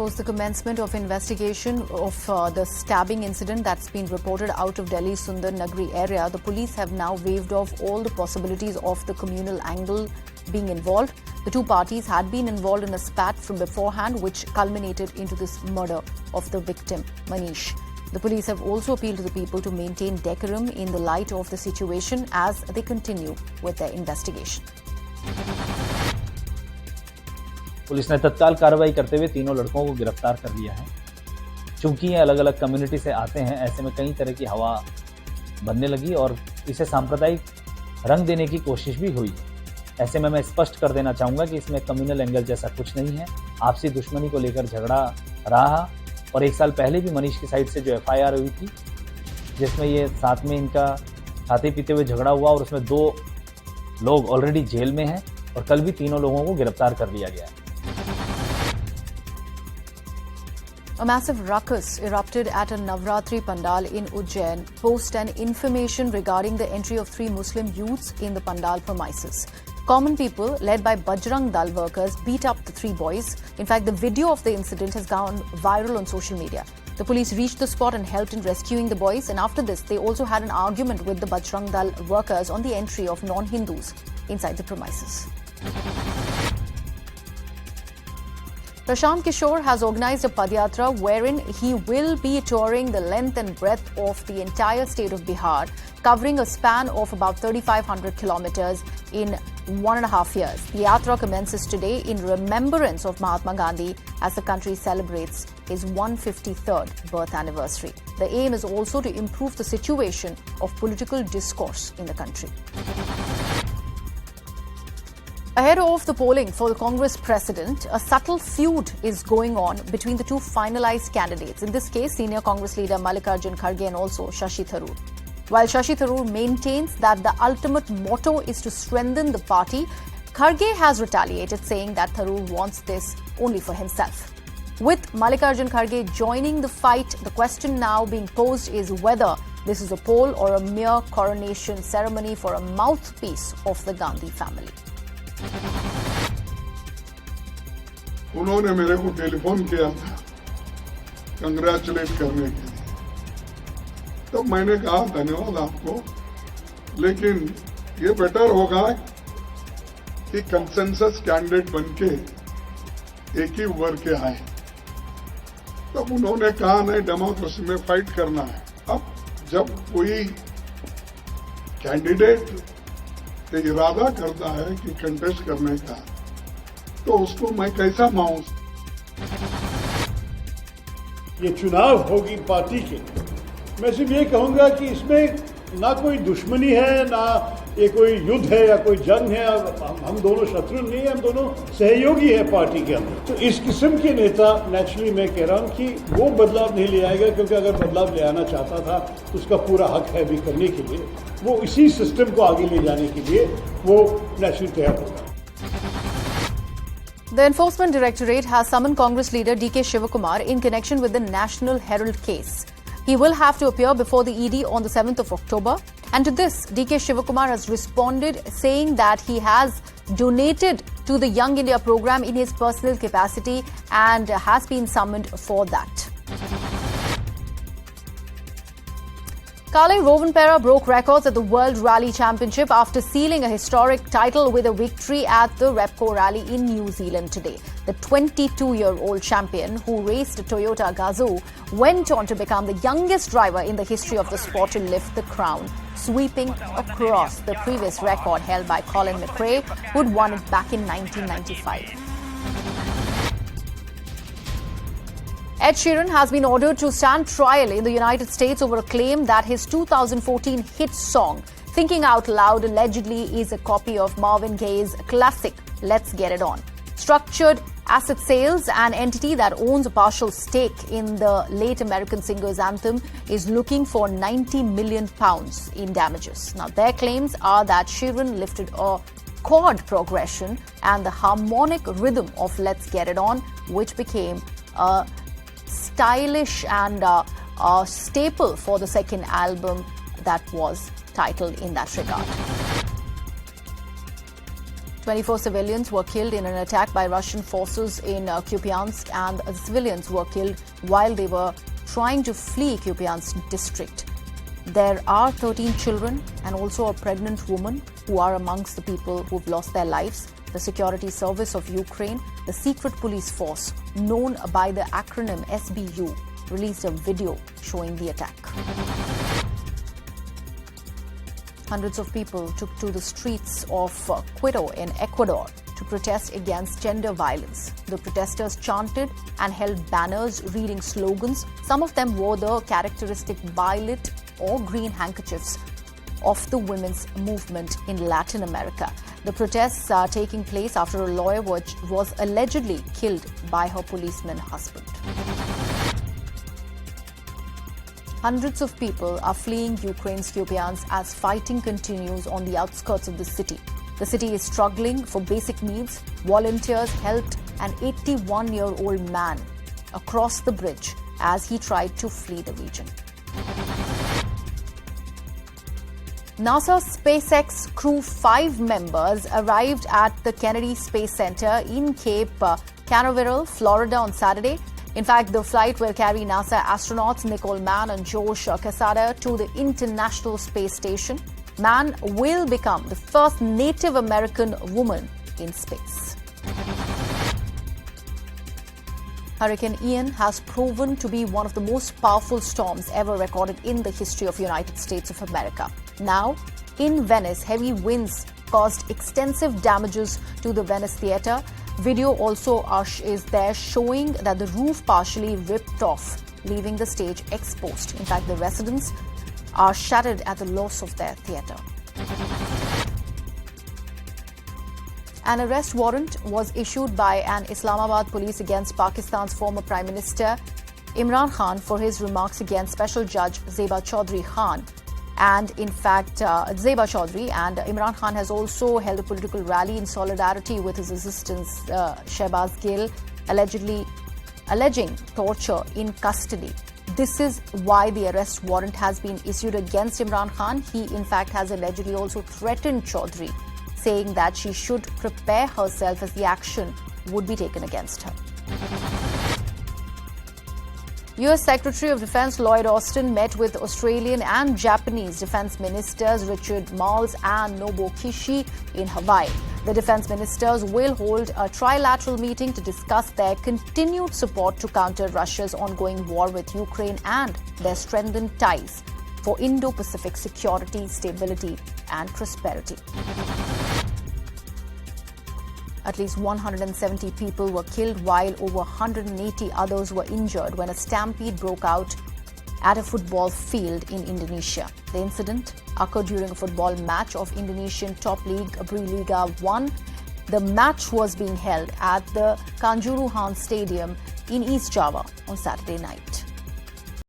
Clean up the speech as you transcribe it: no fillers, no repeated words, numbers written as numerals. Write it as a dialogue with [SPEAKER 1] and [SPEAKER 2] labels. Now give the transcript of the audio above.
[SPEAKER 1] Post the commencement of investigation of the stabbing incident that's been reported out of Delhi's Sundar Nagri area, the police have now waved off all the possibilities of the communal angle being involved. The two parties had been involved in a spat from beforehand, which culminated into this murder of the victim, Manish. The police have also appealed to the people to maintain decorum in the light of the situation as they continue with their investigation.
[SPEAKER 2] Police ने तत्काल कार्रवाई करते हुए तीनों लड़कों को गिरफ्तार कर लिया है। चूंकि ये अलग अलग कम्युनिटी से आते हैं, ऐसे में कई तरह की हवा बनने लगी और इसे सांप्रदायिक रंग देने की कोशिश भी हुई। ऐसे में मैं स्पष्ट कर देना चाहूंगा कि इसमें कम्युनल एंगल जैसा कुछ नहीं है। आपसी दुश्मनी को लेकर झगड़ा रहा और 1 साल पहले भी मनीष की साइड से जो FIR हुई थी, जिसमें ये साथ में इनका खाते पीते हुए झगड़ा हुआ और उसमें 2 लोग ऑलरेडी जेल में हैं और कल भी तीनों लोगों को गिरफ्तार कर लिया गया है।
[SPEAKER 1] A massive ruckus erupted at a Navratri Pandal in Ujjain post an information regarding the entry of 3 Muslim youths in the Pandal premises. Common people, led by Bajrang Dal workers, beat up the 3 boys. In fact, the video of the incident has gone viral on social media. The police reached the spot and helped in rescuing the boys, and after this, they also had an argument with the Bajrang Dal workers on the entry of non-Hindus inside the premises. Prashant Kishore has organized a Padyatra wherein he will be touring the length and breadth of the entire state of Bihar, covering a span of about 3,500 kilometers in 1.5 years. The Yatra commences today in remembrance of Mahatma Gandhi as the country celebrates his 153rd birth anniversary. The aim is also to improve the situation of political discourse in the country. Ahead of the polling for the Congress president, a subtle feud is going on between the two finalized candidates. In this case, senior Congress leader Mallikarjun Kharge and also Shashi Tharoor. While Shashi Tharoor maintains that the ultimate motto is to strengthen the party, Kharge has retaliated, saying that Tharoor wants this only for himself. With Mallikarjun Kharge joining the fight, the question now being posed is whether this is a poll or a mere coronation ceremony for a mouthpiece of the Gandhi family.
[SPEAKER 3] उन्होंने मेरे को telephone किया था congratulate करने के लिए, तब मैंने कहा धन्यवाद आपको, लेकिन ये बेटर होगा कि कंसेंसस कैंडिडेट बनके एक ही उभर के आए। तब उन्होंने कहा नहीं, डेमोक्रेसी में फाइट करना है। अब जब कोई कैंडिडेट इरादा करता है कि कंटेस्ट करने का, तो उसको मैं कैसा मानूं?
[SPEAKER 4] ये चुनाव होगी पार्टी के। मैं सिर्फ ये कहूंगा कि इसमें ना कोई दुश्मनी है, ना ये कोई युद्ध है या कोई जंग है। हम दोनों शत्रु नहीं है, हम दोनों सहयोगी है पार्टी के अंदर। तो इस किस्म के नेता नेचुरली मैं कह रहा हूं कि वो बदलाव नहीं ले आएगा, क्योंकि अगर बदलाव ले आना चाहता था तो उसका पूरा हक है भी करने के लिए। वो इसी सिस्टम को आगे ले जाने के लिए वो नेचुरली तैयार होगा।
[SPEAKER 1] The Enforcement Directorate has summoned Congress leader DK Shivakumar in connection with the National Herald case. He will have to appear before the ED on the 7th of October. And to this, DK Shivakumar has responded, saying that he has donated to the Young India program in his personal capacity and has been summoned for that. Carling Rovanpera broke records at the World Rally Championship after sealing a historic title with a victory at the Repco Rally in New Zealand today. The 22-year-old champion, who raced a Toyota Gazoo, went on to become the youngest driver in the history of the sport to lift the crown, sweeping across the previous record held by Colin McRae, who'd won it back in 1995. Ed Sheeran has been ordered to stand trial in the United States over a claim that his 2014 hit song, Thinking Out Loud, allegedly is a copy of Marvin Gaye's classic, Let's Get It On. Structured Asset Sales, an entity that owns a partial stake in the late American singer's anthem, is looking for £90 million in damages. Now, their claims are that Sheeran lifted a chord progression and the harmonic rhythm of Let's Get It On, which became a stylish and a staple for the second album that was titled in that regard. 24 civilians were killed in an attack by Russian forces in Kupiansk, and the civilians were killed while they were trying to flee Kupiansk district. There are 13 children and also a pregnant woman who are amongst the people who've lost their lives. The Security Service of Ukraine, the secret police force known by the acronym SBU, released a video showing the attack. Hundreds of people took to the streets of Quito in Ecuador to protest against gender violence. The protesters chanted and held banners reading slogans. Some of them wore the characteristic violet or green handkerchiefs of the women's movement in Latin America. The protests are taking place after a lawyer was allegedly killed by her policeman husband. Hundreds of people are fleeing Ukraine's Kupiansk as fighting continues on the outskirts of the city. The city is struggling for basic needs. Volunteers helped an 81-year-old man across the bridge as he tried to flee the region. NASA SpaceX crew 5 members arrived at the Kennedy Space Center in Cape Canaveral, Florida on Saturday. In fact, the flight will carry NASA astronauts Nicole Mann and Josh Cassada to the International Space Station. Mann will become the first Native American woman in space. Hurricane Ian has proven to be one of the most powerful storms ever recorded in the history of the United States of America. Now, in Venice, heavy winds caused extensive damages to the Venice Theatre. Video also is there showing that the roof partially ripped off, leaving the stage exposed. In fact, the residents are shattered at the loss of their theatre. An arrest warrant was issued by an Islamabad police against Pakistan's former Prime Minister Imran Khan for his remarks against Special Judge Zeba Chaudhry Khan. And in fact, Zeba Chaudhry and Imran Khan has also held a political rally in solidarity with his assistant Shehbaz Gill, alleging torture in custody. This is why the arrest warrant has been issued against Imran Khan. He, in fact, has allegedly also threatened Chaudhry, saying that she should prepare herself as the action would be taken against her. U.S. Secretary of Defense Lloyd Austin met with Australian and Japanese defense ministers Richard Marles and Nobuo Kishi in Hawaii. The defense ministers will hold a trilateral meeting to discuss their continued support to counter Russia's ongoing war with Ukraine and their strengthened ties for Indo-Pacific security, stability, and prosperity. At least 170 people were killed while over 180 others were injured when a stampede broke out at a football field in Indonesia. The incident occurred during a football match of Indonesian top league Liga 1. The match was being held at the Kanjuruhan Stadium in East Java on Saturday night.